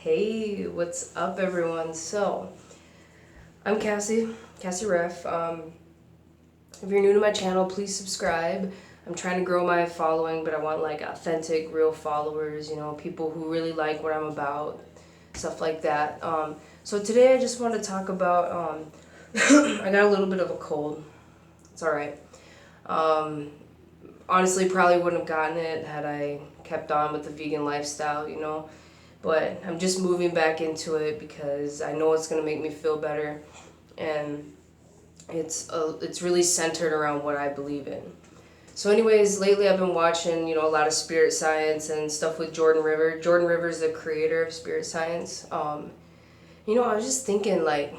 Hey, what's up, everyone? So, I'm Cassie Ref. If you're new to my channel, please subscribe. I'm trying to grow my following, but I want like authentic, real followers, people who really like what I'm about, stuff like that. So today I just want to talk about, I got a little bit of a cold. It's alright. Honestly, probably wouldn't have gotten it had I kept on with the vegan lifestyle. But I'm just moving back into it because I know it's gonna make me feel better, and it's really centered around what I believe in. So, anyways, lately I've been watching a lot of spirit science and stuff with Jordan River. Jordan River is the creator of spirit science. I was just thinking like,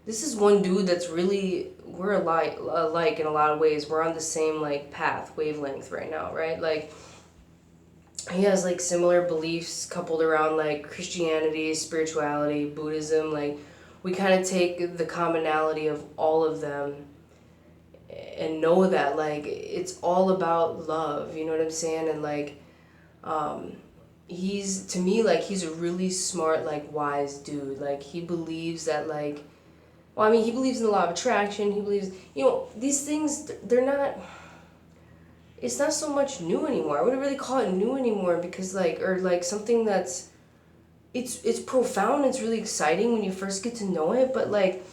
this is one dude that's really we're alike in a lot of ways. We're on the same like path, wavelength right now, right? Like he has like similar beliefs coupled around like Christianity, spirituality, Buddhism. Like we kind of take the commonality of all of them and know that like it's all about love, you know what I'm saying? And like he's to me like he's a really smart, like wise dude. Like he believes that like he believes in the law of attraction. He believes, these things, they're not, it's not so much new anymore. I wouldn't really call it new anymore because something that's, it's profound. It's really exciting when you first get to know it. But like,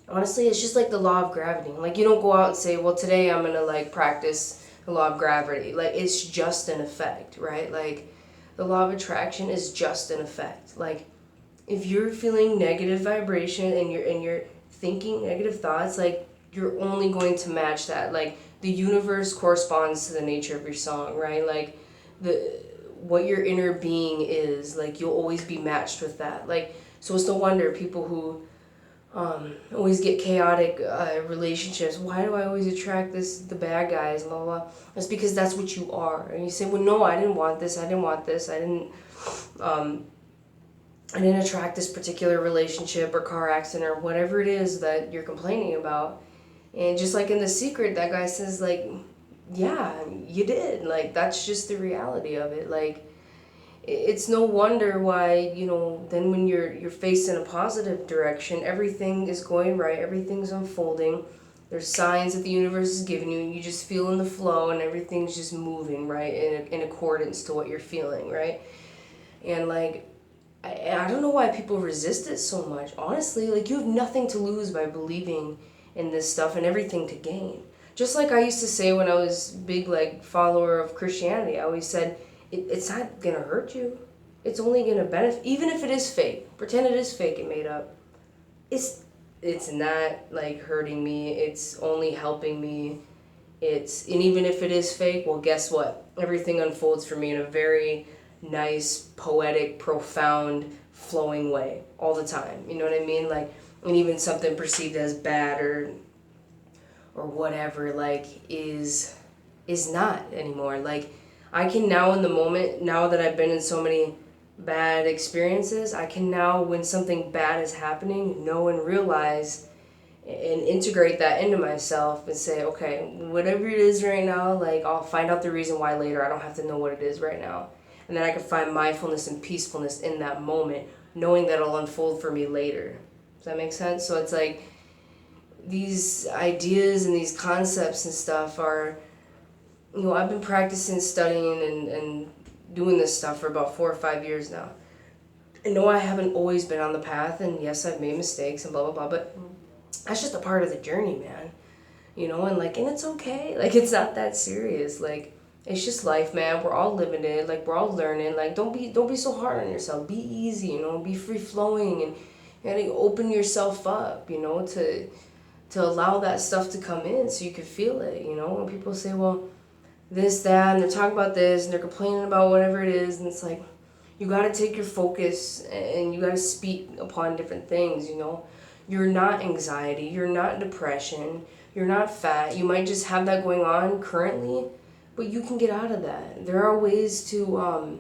honestly, it's just like the law of gravity. Like you don't go out and say, well, today I'm going to like practice the law of gravity. Like it's just an effect, right? Like the law of attraction is just an effect. Like if you're feeling negative vibration and you're thinking negative thoughts, like you're only going to match that. Like the universe corresponds to the nature of your song, right? Like what your inner being is, like you'll always be matched with that. Like so it's no wonder people who always get chaotic relationships. Why do I always attract the bad guys, blah, blah, blah. It's because that's what you are. And you say, well, no, I didn't want this, I didn't attract this particular relationship or car accident or whatever it is that you're complaining about. And just like in The Secret, that guy says like, yeah, you did. Like that's just the reality of it. Like it's no wonder why, then when you're faced in a positive direction, everything is going right, everything's unfolding. There's signs that the universe is giving you, and you just feel in the flow and everything's just moving, right, in accordance to what you're feeling, right? And like I don't know why people resist it so much. Honestly, like you have nothing to lose by believing in this stuff and everything to gain. Just like I used to say when I was big like follower of Christianity, I always said it's not gonna hurt you. It's only gonna benefit, even if it is fake. Pretend it is fake and made up. It's not like hurting me. It's only helping me. And even if it is fake, well, guess what? Everything unfolds for me in a very nice, poetic, profound, flowing way all the time. You know what I mean? Like, and even something perceived as bad or whatever, like, is not anymore. Like, I can now in the moment, now that I've been in so many bad experiences, I can now, when something bad is happening, know and realize and integrate that into myself and say, okay, whatever it is right now, like, I'll find out the reason why later. I don't have to know what it is right now. And then I can find mindfulness and peacefulness in that moment, knowing that it'll unfold for me later. Does that make sense? So it's like these ideas and these concepts and stuff are, I've been practicing, studying, and doing this stuff for about 4 or 5 years now. I know I haven't always been on the path, and yes, I've made mistakes and blah, blah, blah, but that's just a part of the journey, man. And it's okay. Like, it's not that serious. Like, it's just life, man. We're all living it. Like, we're all learning. Like, don't be so hard on yourself. Be easy, be free flowing, and you gotta open yourself up, to allow that stuff to come in so you can feel it. When people say, well, this, that, and they're talking about this, and they're complaining about whatever it is, and it's like, you gotta take your focus and you gotta speak upon different things. You're not anxiety, you're not depression, you're not fat. You might just have that going on currently, but you can get out of that. There are ways to,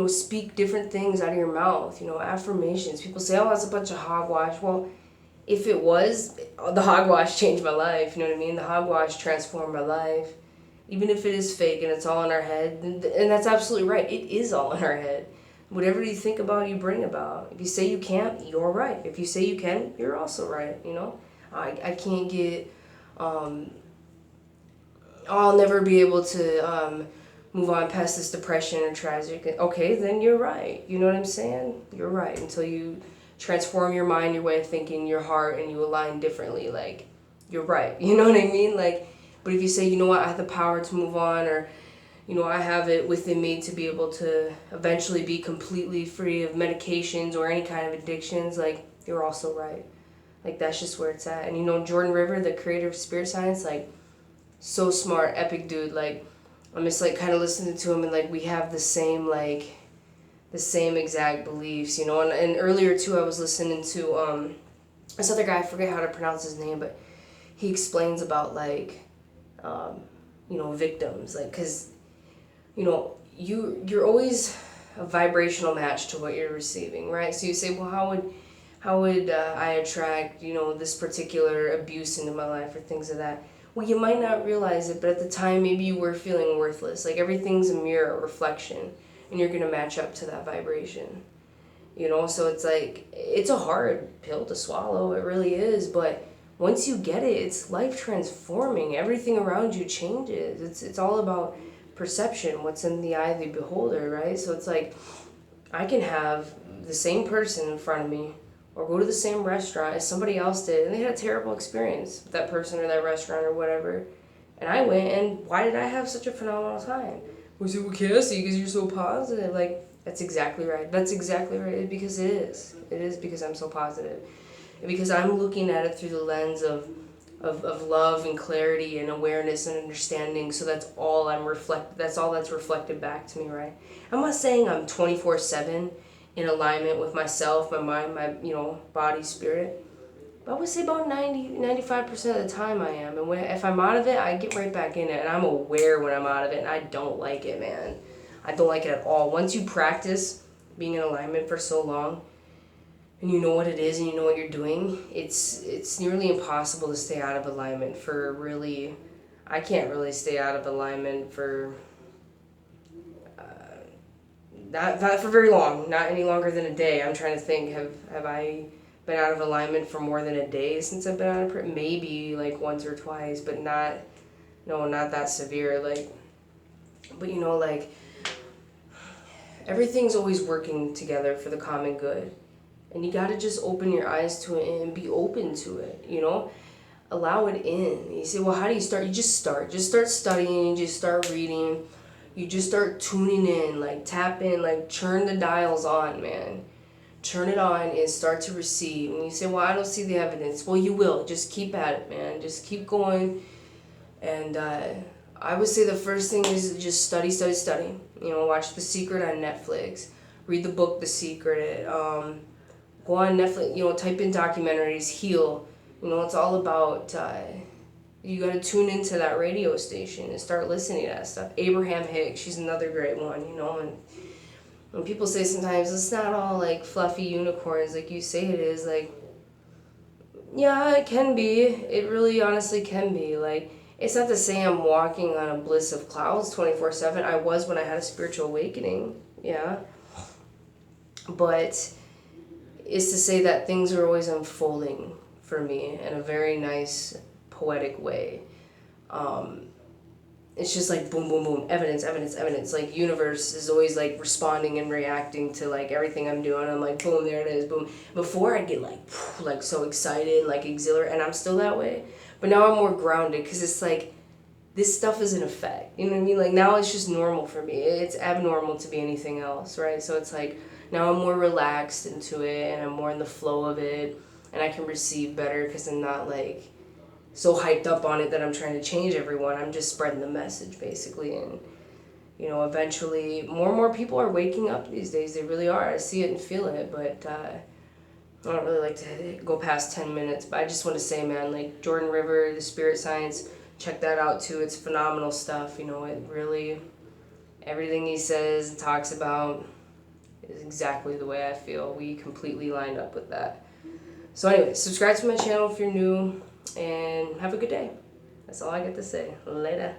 speak different things out of your mouth, affirmations. People say, oh, that's a bunch of hogwash. Well, if it was, the hogwash changed my life, you know what I mean? The hogwash transformed my life. Even if it is fake and it's all in our head, and that's absolutely right. It is all in our head. Whatever you think about, you bring about. If you say you can't, you're right. If you say you can, you're also right, you know? I can't get, I'll never be able to move on past this depression or tragic. Okay, then you're right. You know what I'm saying? You're right. Until you transform your mind, your way of thinking, your heart, and you align differently, like, you're right. You know what I mean? Like, but if you say, you know what, I have the power to move on, or, you know, I have it within me to be able to eventually be completely free of medications or any kind of addictions, like, you're also right. Like, that's just where it's at. And, you know, Jordan River, the creator of spirit science, like, so smart, epic dude. Like, I'm just, like, kind of listening to him, and, like, we have the same, like, the same exact beliefs, you know. And earlier, too, I was listening to this other guy, I forget how to pronounce his name, but he explains about, like, you know, victims. Like, because, you know, you're always a vibrational match to what you're receiving, right? So you say, well, how would I attract, you know, this particular abuse into my life or things of that? Well, you might not realize it, but at the time, maybe you were feeling worthless. Like, everything's a mirror, a reflection, and you're going to match up to that vibration. You know, so it's like, it's a hard pill to swallow. It really is. But once you get it, it's life transforming. Everything around you changes. It's all about perception, what's in the eye of the beholder, right? So it's like, I can have the same person in front of me or go to the same restaurant as somebody else did, and they had a terrible experience with that person or that restaurant or whatever. And I went, and why did I have such a phenomenal time? Was it Cassie, because you're so positive? Like, that's exactly right. That's exactly right. Because it is. It is because I'm so positive. And because I'm looking at it through the lens of love and clarity and awareness and understanding. So that's all that's all that's reflected back to me, right? I'm not saying I'm 24/7 in alignment with myself, my mind, my, you know, body, spirit. But I would say about 95% of the time I am. And if I'm out of it, I get right back in it. And I'm aware when I'm out of it, and I don't like it, man. I don't like it at all. Once you practice being in alignment for so long, and you know what it is and you know what you're doing, it's nearly impossible to stay out of alignment for really. I can't really stay out of alignment for not for very long, not any longer than a day. I'm trying to think, have I been out of alignment for more than a day since I've been out of maybe like once or twice, but not that severe. Like, but you know, like, everything's always working together for the common good. And you gotta just open your eyes to it and be open to it, you know? Allow it in. You say, well, how do you start? You just start. Just start studying, just start reading. You just start tuning in, like, tap in, like, turn the dials on, man. Turn it on and start to receive. And you say, well, I don't see the evidence. Well, you will. Just keep at it, man. Just keep going. And I would say the first thing is just study. You know, watch The Secret on Netflix. Read the book The Secret. Go on Netflix, you know, type in documentaries, heal. You know, it's all about, you got to tune into that radio station and start listening to that stuff. Abraham Hicks, she's another great one, you know. And when people say sometimes it's not all like fluffy unicorns like you say it is, like, yeah, it can be. It really honestly can be. Like, it's not to say I'm walking on a bliss of clouds 24/7. I was when I had a spiritual awakening, yeah. But is to say that things are always unfolding for me in a very nice, poetic way. It's just like boom, boom, boom, evidence. Like, universe is always like responding and reacting to like everything I'm doing. I'm like, boom, there it is, boom. Before I'd get like so excited, like exhilarated, and I'm still that way. But now I'm more grounded because it's like, this stuff is an effect. You know what I mean? Like, now it's just normal for me. It's abnormal to be anything else, right? So it's like, now I'm more relaxed into it, and I'm more in the flow of it, and I can receive better because I'm not like so hyped up on it that I'm trying to change everyone. I'm just spreading the message basically, and you know, eventually more and more people are waking up these days. They really are. I see it and feel it, but I don't really like to go past 10 minutes. But I just want to say, man, like, Jordan River, the Spirit Science, check that out too. It's phenomenal stuff. You know, it really, everything he says and talks about is exactly the way I feel. We completely lined up with that. So anyway, subscribe to my channel if you're new, and have a good day. That's all I got to say. Later.